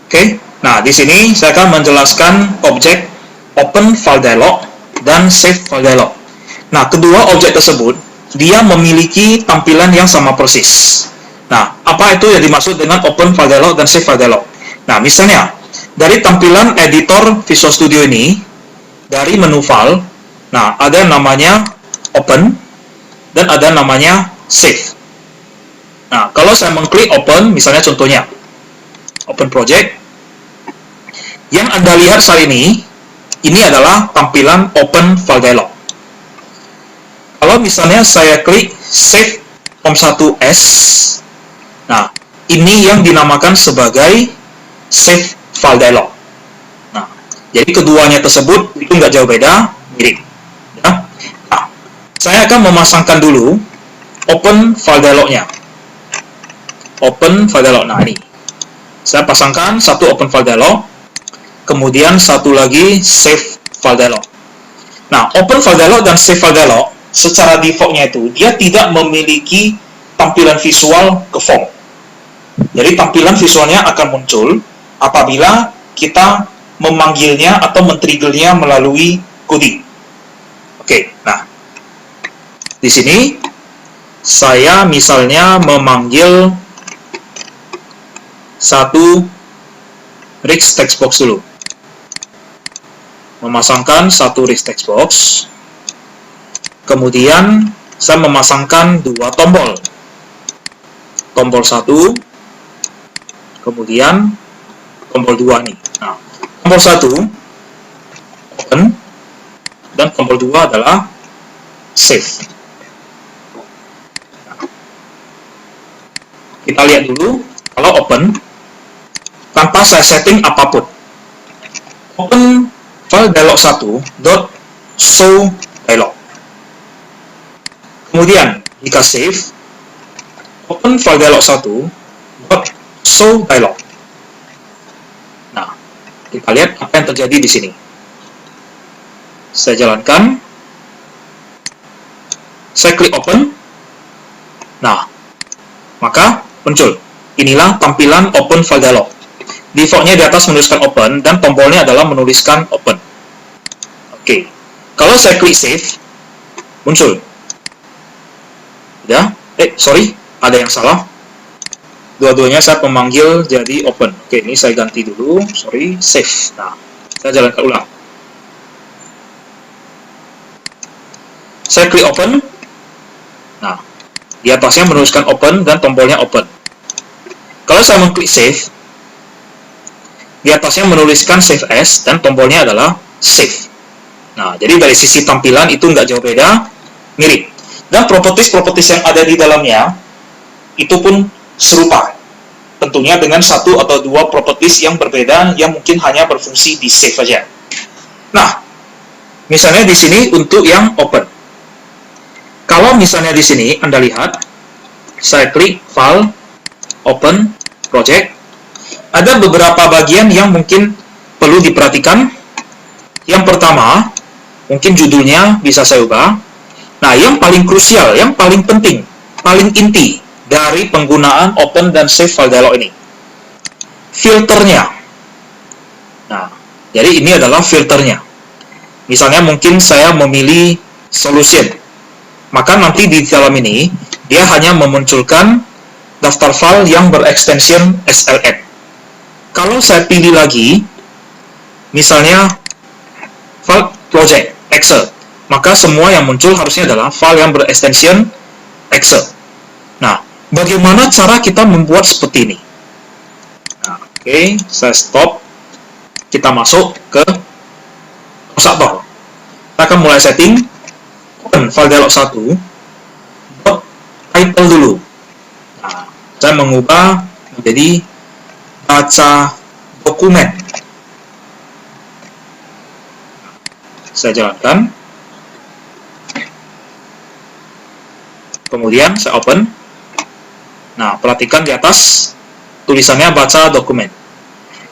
Oke. Nah, di sini saya akan menjelaskan objek open file dialog dan save file dialog. Nah, kedua objek tersebut dia memiliki tampilan yang sama persis. Nah, apa itu yang dimaksud dengan open file dialog dan save file dialog? Nah, misalnya dari tampilan editor Visual Studio ini, dari menu file, nah ada namanya open dan ada namanya save. Nah, kalau saya mengklik open, misalnya contohnya open project, yang Anda lihat saat ini adalah tampilan open file dialog. Kalau misalnya saya klik save COM1S, nah ini yang dinamakan sebagai save file dialog. Nah, jadi keduanya tersebut itu nggak jauh beda, mirip. Ya. Nah, saya akan memasangkan dulu open file dialognya. Open file dialog. Nah, ini saya pasangkan satu open file dialog, kemudian satu lagi save file dialog. Nah, open file dialog dan save file dialog secara defaultnya itu dia tidak memiliki tampilan visual ke form. Jadi tampilan visualnya akan muncul apabila kita memanggilnya atau men-triggernya melalui kode. Oke, nah di sini saya misalnya memanggil satu Rix text box dulu. Memasangkan satu Rix text box. Kemudian saya memasangkan dua tombol. Tombol 1, kemudian tombol 2 nih. Nah, tombol 1 open dan tombol 2 adalah save. Nah, kita lihat dulu kalau open tanpa saya setting apapun. Open file dialog 1 .show dialog. Kemudian jika save, open file dialog 1 .show dialog. Nah, kita lihat apa yang terjadi di sini. Saya jalankan. Saya klik open. Nah, maka muncul. Inilah tampilan open file dialog. Defaultnya di atas menuliskan open dan tombolnya adalah menuliskan open. Oke. Kalau saya klik save, muncul. Ya, sorry, ada yang salah. Dua-duanya saya memanggil jadi open. Oke, ini saya ganti dulu. Sorry, save. Nah, saya jalankan ulang. Saya klik open. Nah, di atasnya menuliskan open dan tombolnya open. Kalau saya mengklik save, di atasnya menuliskan save as dan tombolnya adalah save. Nah, jadi dari sisi tampilan itu nggak jauh beda, mirip. Dan properties yang ada di dalamnya itu pun serupa. Tentunya dengan satu atau dua properties yang berbeda yang mungkin hanya berfungsi di save saja. Nah, misalnya di sini untuk yang open. Kalau misalnya di sini Anda lihat, saya klik file, open, project. Ada beberapa bagian yang mungkin perlu diperhatikan. Yang pertama, mungkin judulnya bisa saya ubah. Nah, yang paling krusial, yang paling penting, paling inti dari penggunaan open dan save file dialog ini, filternya. Nah, jadi ini adalah filternya. Misalnya mungkin saya memilih solution, maka nanti di dalam ini dia hanya memunculkan daftar file yang berekstension SLN. Kalau saya pilih lagi, misalnya file project Excel, maka semua yang muncul harusnya adalah file yang berekstension Excel. Nah, bagaimana cara kita membuat seperti ini? Nah, oke, saya stop. Kita masuk ke konstruktor. Kita akan mulai setting. Open file dialog 1. Title dulu. Nah, saya mengubah menjadi baca dokumen. Saya jalankan. Kemudian saya open. Nah, perhatikan di atas tulisannya baca dokumen.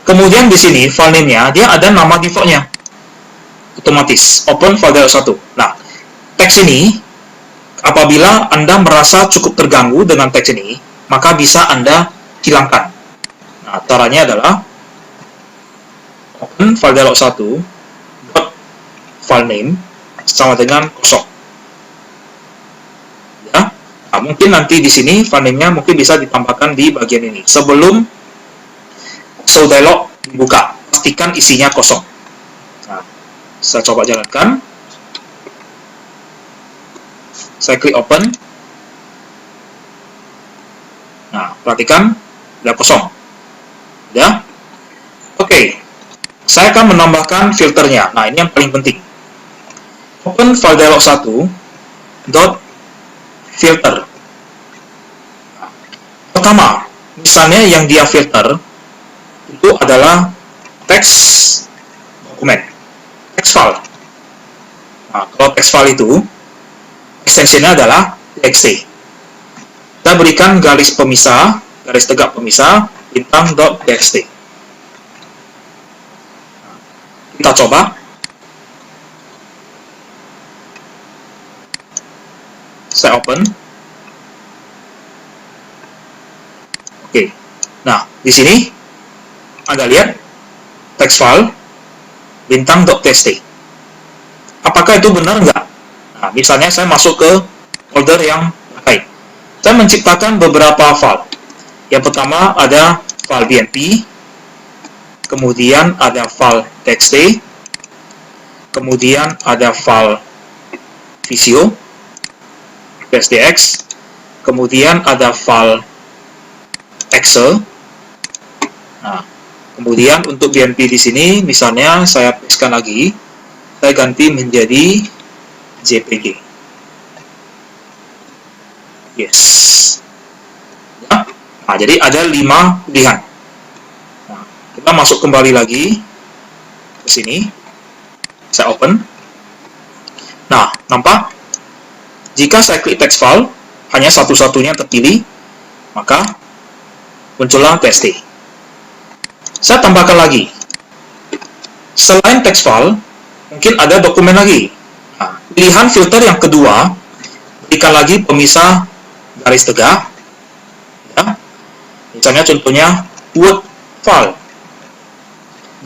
Kemudian di sini file name-nya dia ada nama default-nya. Otomatis open file dialog 1. Nah, teks ini apabila Anda merasa cukup terganggu dengan teks ini, maka bisa Anda hilangkan. Nah, caranya adalah open file dialog 1 dot file name sama dengan kosong. Ya. Nah, mungkin nanti di sini file name-nya mungkin bisa ditambahkan di bagian ini. Sebelum show dialog dibuka, pastikan isinya kosong. Nah, saya coba jalankan. Saya klik open. Nah, perhatikan udah kosong. Ya. Oke. Saya akan menambahkan filternya. Nah, ini yang paling penting. Open file dialog 1 dot filter. Nah, pertama, misalnya yang dia filter itu adalah teks dokumen, teks file. Nah, kalau teks file itu ekstensinya adalah txt. Kita berikan garis pemisah, garis tegak pemisah, bintang dot txt. Kita coba. Saya open. Oke. Nah, di sini Anda lihat teks file bintang dot txt. Apakah itu benar nggak? Nah, misalnya saya masuk ke folder yang terkait. Saya menciptakan beberapa file. Yang pertama ada file BMP, kemudian ada file txt, kemudian ada file Visio, PSDX, kemudian ada file Excel. Nah, kemudian untuk BMP di sini, misalnya saya pastekan lagi, saya ganti menjadi JPG. Yes. Ya. Nah, jadi ada 5 pilihan. Nah, kita masuk kembali lagi ke sini. Saya open. Nah, nampak? Jika saya klik text file, hanya satu-satunya terpilih, maka muncullah txt. Saya tambahkan lagi. Selain text file, mungkin ada dokumen lagi. Nah, pilihan filter yang kedua, berikan lagi pemisah garis tegak. Ya. Misalnya contohnya Word file.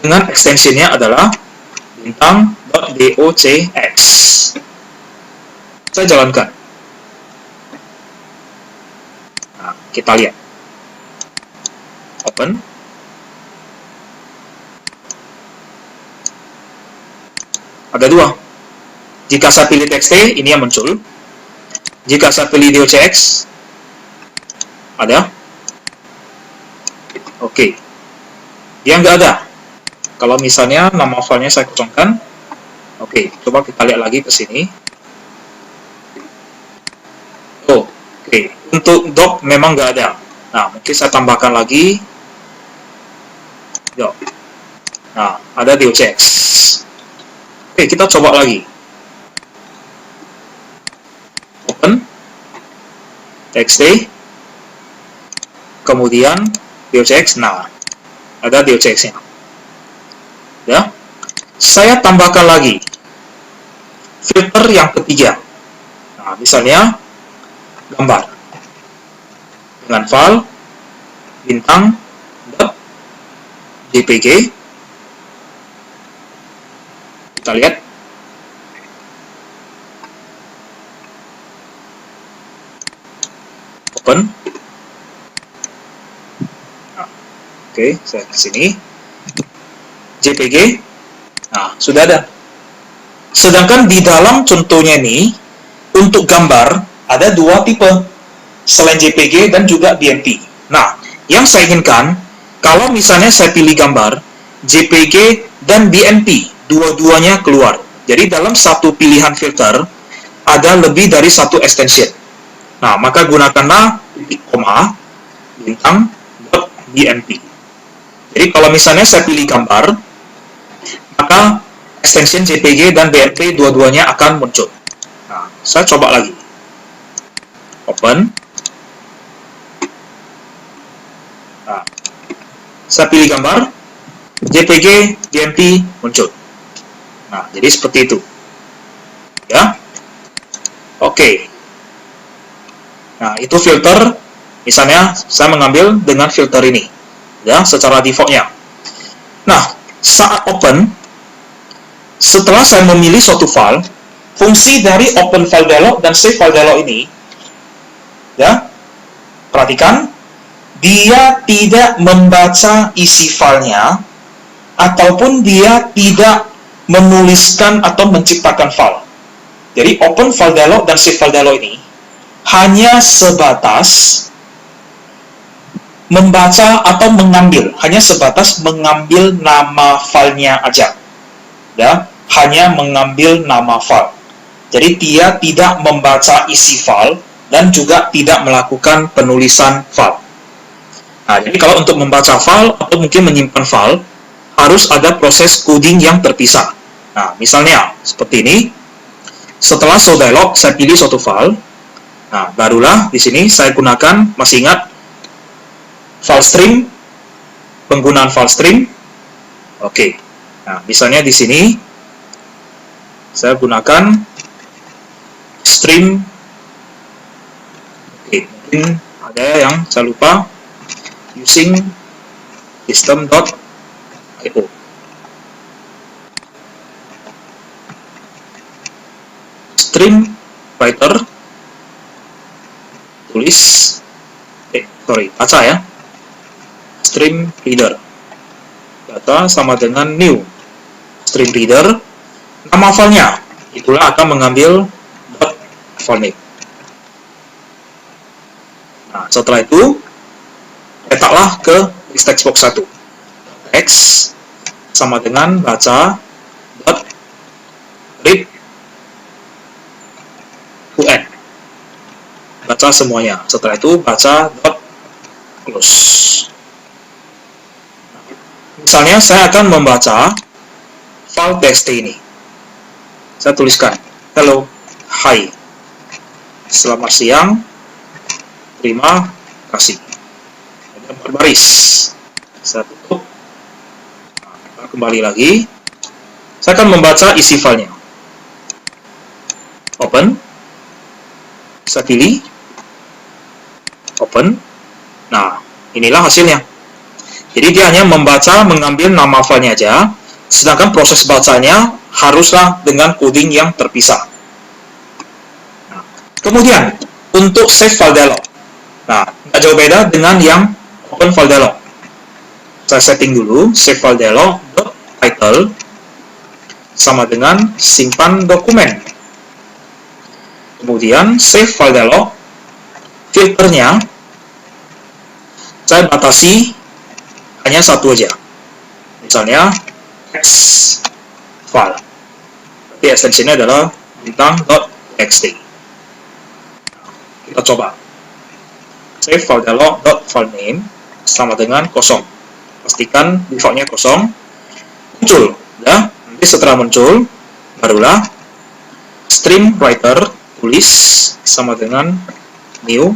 Dengan ekstensinya adalah bintang.docx. Saya jalankan. Nah, kita lihat. Open. Ada 2. Jika saya pilih txt, ini yang muncul. Jika saya pilih docx, ada. Oke. Dia nggak ada. Kalau misalnya nama filenya saya kosongkan. Oke, coba kita lihat lagi ke sini. Oke, untuk doc memang nggak ada. Nah, mungkin saya tambahkan lagi. Doc. Nah, ada docx. Oke, kita coba lagi. Open. Txt. Kemudian docx. Nah, ada docx-nya. Ya. Saya tambahkan lagi filter yang ketiga. Nah, misalnya gambar dengan file bintang .jpg. Kita lihat. Open. Nah, oke, saya ke sini. JPG. Nah, sudah ada. Sedangkan di dalam contohnya ini, untuk gambar, ada 2 tipe. Selain JPG dan juga BMP. Nah, yang saya inginkan, kalau misalnya saya pilih gambar, JPG dan BMP, dua-duanya keluar. Jadi dalam satu pilihan filter, ada lebih dari 1 extension. Nah, maka gunakanlah titik koma, bintang, .bmp. Jadi kalau misalnya saya pilih gambar, maka extension JPG dan BMP dua-duanya akan muncul. Nah, saya coba lagi. Open. Nah, saya pilih gambar, JPG, BMP muncul. Nah, jadi seperti itu. Ya. Oke. Nah, itu filter. Misalnya, saya mengambil dengan filter ini. Ya, secara defaultnya. Nah, saat open, setelah saya memilih suatu file, fungsi dari open file dialog dan save file dialog ini, ya, perhatikan, dia tidak membaca isi filenya, ataupun dia tidak menuliskan atau menciptakan file. Jadi open file dialog dan save file dialog ini hanya sebatas membaca atau mengambil, hanya sebatas mengambil nama filenya aja, ya, hanya mengambil nama file. Jadi dia tidak membaca isi file dan juga tidak melakukan penulisan file. Nah, jadi kalau untuk membaca file atau mungkin menyimpan file, harus ada proses coding yang terpisah. Nah, misalnya seperti ini. Setelah show dialog, saya pilih suatu file. Nah, barulah di sini saya gunakan, masih ingat file stream, penggunaan file stream. Oke. Nah, misalnya di sini saya gunakan stream. Oke, mungkin ada yang saya lupa, using system.io. Stream writer, tulis, baca ya, stream reader, data sama dengan new, stream reader, nama filenya, itulah akan mengambil file name. Nah, setelah itu, letaklah ke list text box 1, text sama dengan baca read to end, baca semuanya. Setelah itu baca close. Misalnya saya akan membaca file txt ini. Saya tuliskan hello, hi, selamat siang, terima kasih. Ada berbaris. Saya tutup. Nah, kembali lagi. Saya akan membaca isi filenya. Open. Saya pilih open. Nah, inilah hasilnya. Jadi dia hanya membaca, mengambil nama filenya aja, sedangkan proses bacanya haruslah dengan coding yang terpisah. Nah, kemudian untuk save file dialog, nah, nggak jauh beda dengan yang open file dialog. Saya setting dulu save file dialog title sama dengan simpan dokumen. Kemudian save file dialog, filternya saya batasi hanya satu aja, misalnya text file. Jadi ekstensinya adalah bintang.txt. Kita coba save file dialog file name sama dengan kosong. Pastikan defaultnya kosong. Muncul, ya. Nanti setelah muncul, barulah stream writer, tulis sama dengan new,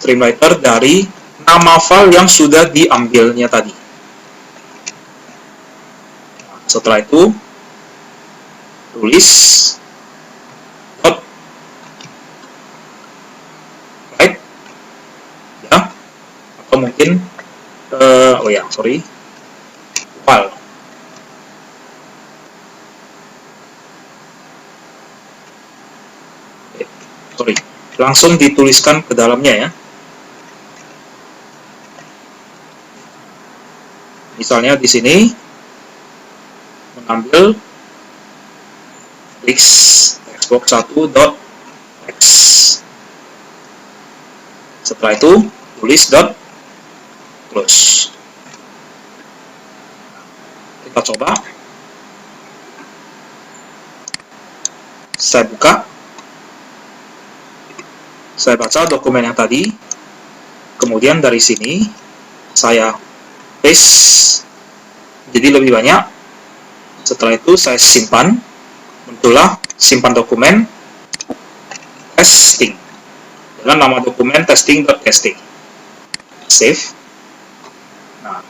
stream writer dari nama file yang sudah diambilnya tadi. Setelah itu tulis write, ya, atau mungkin file. Langsung dituliskan ke dalamnya ya. Misalnya di sini mengambil textbox 1.text. Setelah itu tulis close. Kita coba. Saya buka. Saya baca dokumen yang tadi, kemudian dari sini saya paste jadi lebih banyak. Setelah itu saya simpan, muncullah simpan dokumen testing dengan nama dokumen testing.txt. Save. Nah,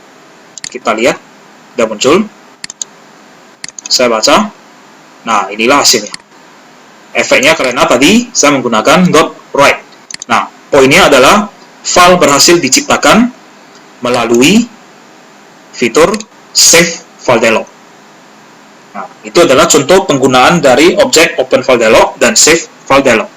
kita lihat sudah muncul. Saya baca. Nah, inilah hasilnya. Efeknya karena tadi saya menggunakan .write. Nah, poinnya adalah file berhasil diciptakan melalui fitur save file dialog. Nah, itu adalah contoh penggunaan dari objek open file dialog dan save file dialog.